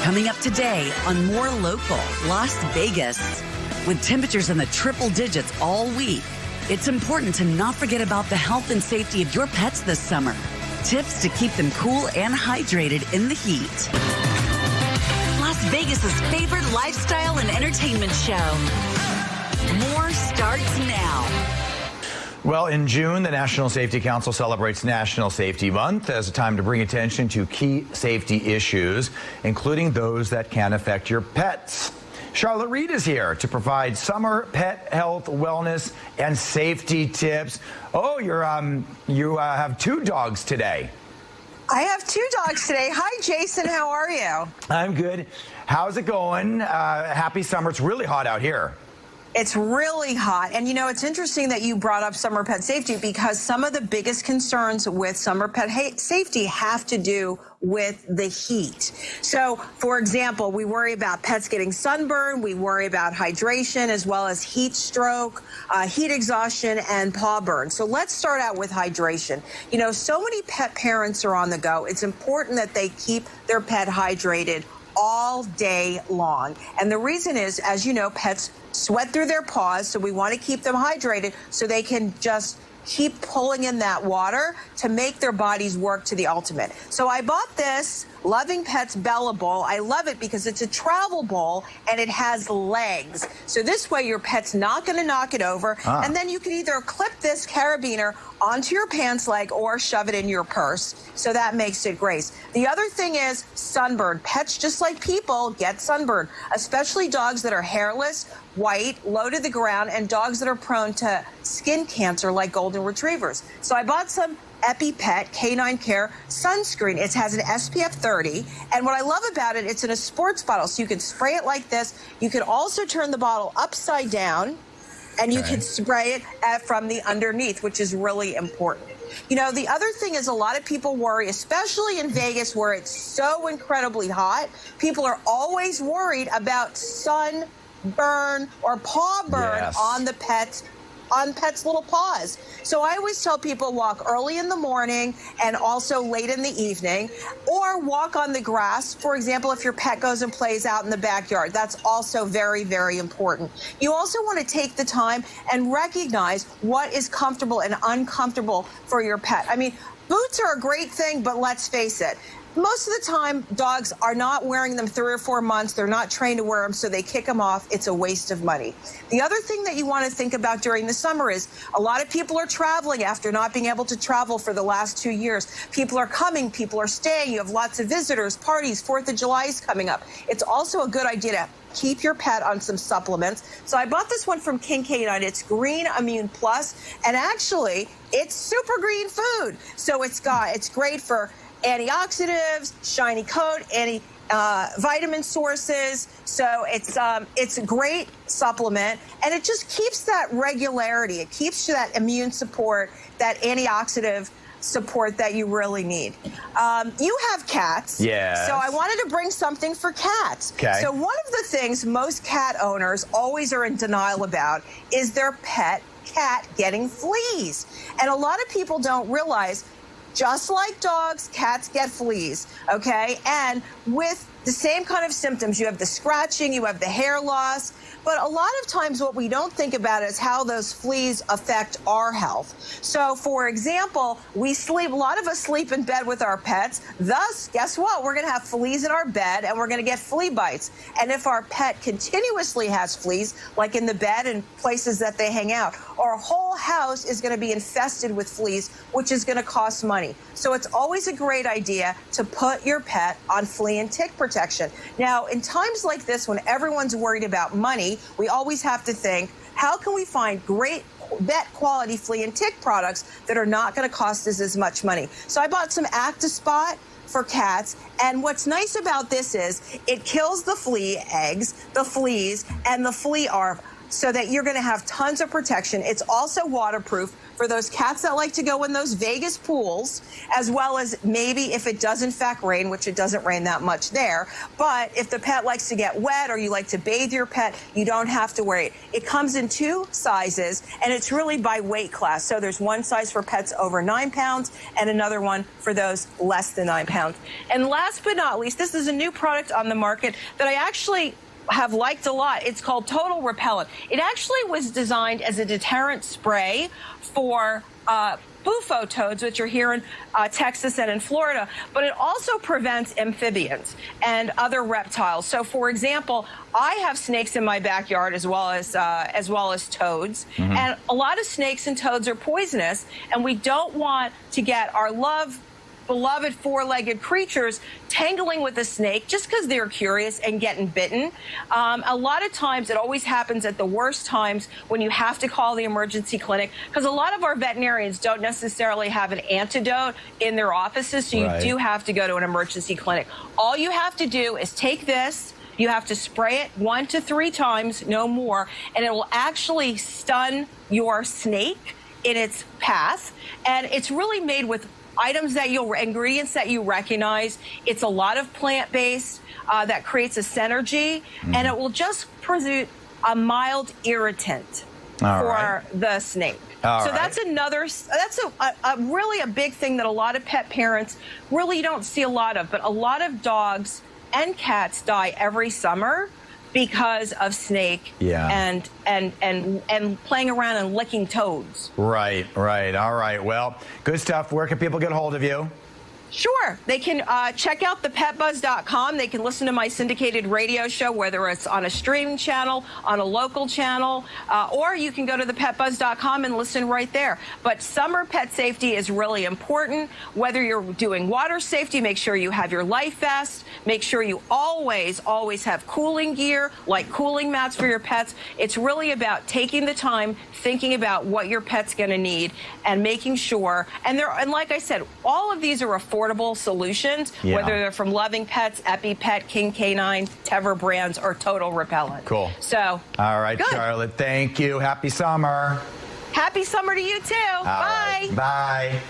Coming up today on More Local, Las Vegas. With temperatures in the triple digits all week, it's important to not forget about the health and safety of your pets this summer. Tips to keep them cool and hydrated in the heat. Las Vegas's favorite lifestyle and entertainment show. More starts now. Well, in June, the National Safety Council celebrates National Safety Month as a time to bring attention to key safety issues, including those that can affect your pets. Charlotte Reed is here to provide summer pet health, wellness, and safety tips. Oh, you have 2 dogs today. I have 2 dogs today. Hi, Jason. How are you? I'm good. How's it going? Happy summer. It's really hot out here. It's really hot. And, you know, it's interesting that you brought up summer pet safety because some of the biggest concerns with summer pet safety have to do with the heat. So, for example, we worry about pets getting sunburn. We worry about hydration as well as heat stroke, heat exhaustion, and paw burn. So let's start out with hydration. You know, so many pet parents are on the go. It's important that they keep their pet hydrated all day long. And the reason is, as you know, pets sweat through their paws, so we want to keep them hydrated so they can just keep pulling in that water to make their bodies work to the ultimate. So I bought this Loving Pets Bella Bowl. I love it because it's a travel bowl and it has legs. So this way your pet's not going to knock it over. And then you can either clip this carabiner onto your pants leg or shove it in your purse. So that makes it great. The other thing is sunburn. Pets, just like people, get sunburn, especially dogs that are hairless, white, low to the ground, and dogs that are prone to skin cancer like golden retrievers. So I bought some EpiPet Canine Care sunscreen. It has an SPF 30, and what I love about it, it's in a sports bottle, so you can spray it like this. You can also turn the bottle upside down, and you can spray it from the underneath, which is really important. You know, the other thing is a lot of people worry, especially in Vegas where it's so incredibly hot, people are always worried about sunburn or paw burn on the pets' little paws. So I always tell people walk early in the morning and also late in the evening, or walk on the grass. For example, if your pet goes and plays out in the backyard, that's also very, very important. You also want to take the time and recognize what is comfortable and uncomfortable for your pet. I mean, boots are a great thing, but let's face it, most of the time, dogs are not wearing them 3 or 4 months. They're not trained to wear them, so they kick them off. It's a waste of money. The other thing that you want to think about during the summer is a lot of people are traveling after not being able to travel for the last 2 years. People are coming, people are staying. You have lots of visitors, parties, 4th of July is coming up. It's also a good idea to keep your pet on some supplements. So I bought this one from King Canine. It's Green Immune Plus, and actually, it's super green food. So it's great for antioxidants, shiny coat, vitamin sources. So it's a great supplement, and it just keeps that regularity. It keeps you that immune support, that antioxidant support that you really need. You have cats. Yeah. So I wanted to bring something for cats. Okay. So one of the things most cat owners always are in denial about is their pet cat getting fleas. And a lot of people don't realize, just like dogs, cats get fleas, okay? And with the same kind of symptoms, you have the scratching, you have the hair loss, but a lot of times what we don't think about is how those fleas affect our health. So, for example, a lot of us sleep in bed with our pets. Thus, guess what? We're going to have fleas in our bed, and we're going to get flea bites. And if our pet continuously has fleas, like in the bed and places that they hang out, our whole house is going to be infested with fleas, which is going to cost money. So it's always a great idea to put your pet on flea and tick protection. Now, in times like this, when everyone's worried about money, we always have to think, how can we find great vet quality flea and tick products that are not going to cost us as much money? So I bought some ActiSpot for cats, and what's nice about this is it kills the flea eggs, the fleas, and the flea larvae. so that you're going to have tons of protection. It's also waterproof for those cats that like to go in those Vegas pools, as well as maybe if it does in fact rain, which it doesn't rain that much there. But if the pet likes to get wet or you like to bathe your pet, you don't have to worry. It comes in 2 sizes, and it's really by weight class. So there's one size for pets over 9 pounds and another one for those less than 9 pounds. And last but not least, this is a new product on the market that I actually have liked a lot. It's called Toadal Repellant. It actually was designed as a deterrent spray for bufo toads, which are here in Texas and in Florida, but it also prevents amphibians and other reptiles. So, for example, I have snakes in my backyard as well as toads, and a lot of snakes and toads are poisonous, and we don't want to get our beloved 4-legged creatures tangling with a snake just because they're curious and getting bitten. A lot of times it always happens at the worst times when you have to call the emergency clinic, because a lot of our veterinarians don't necessarily have an antidote in their offices, so you do have to go to an emergency clinic. All you have to do is take this. You have to spray it 1 to 3 times, no more, and it will actually stun your snake in its path. And it's really made with ingredients that you recognize. It's a lot of plant-based that creates a synergy, and it will just produce a mild irritant for the snake. That's really a big thing that a lot of pet parents really don't see a lot of, but a lot of dogs and cats die every summer because of snake and playing around and licking toads. Right. All right. Well, good stuff. Where can people get a hold of you? Sure. They can check out thepetbuzz.com. They can listen to my syndicated radio show, whether it's on a streaming channel, on a local channel, or you can go to thepetbuzz.com and listen right there. But summer pet safety is really important. Whether you're doing water safety, make sure you have your life vest. Make sure you always have cooling gear, like cooling mats for your pets. It's really about taking the time, thinking about what your pet's going to need, and making sure. And like I said, all of these are affordable solutions, whether they're from Loving Pets, EpiPet, King Canine, Tever Brands, or Toadal Repellant. Cool. So, all right, good. Charlotte, thank you. Happy summer. Happy summer to you, too. Bye. Bye.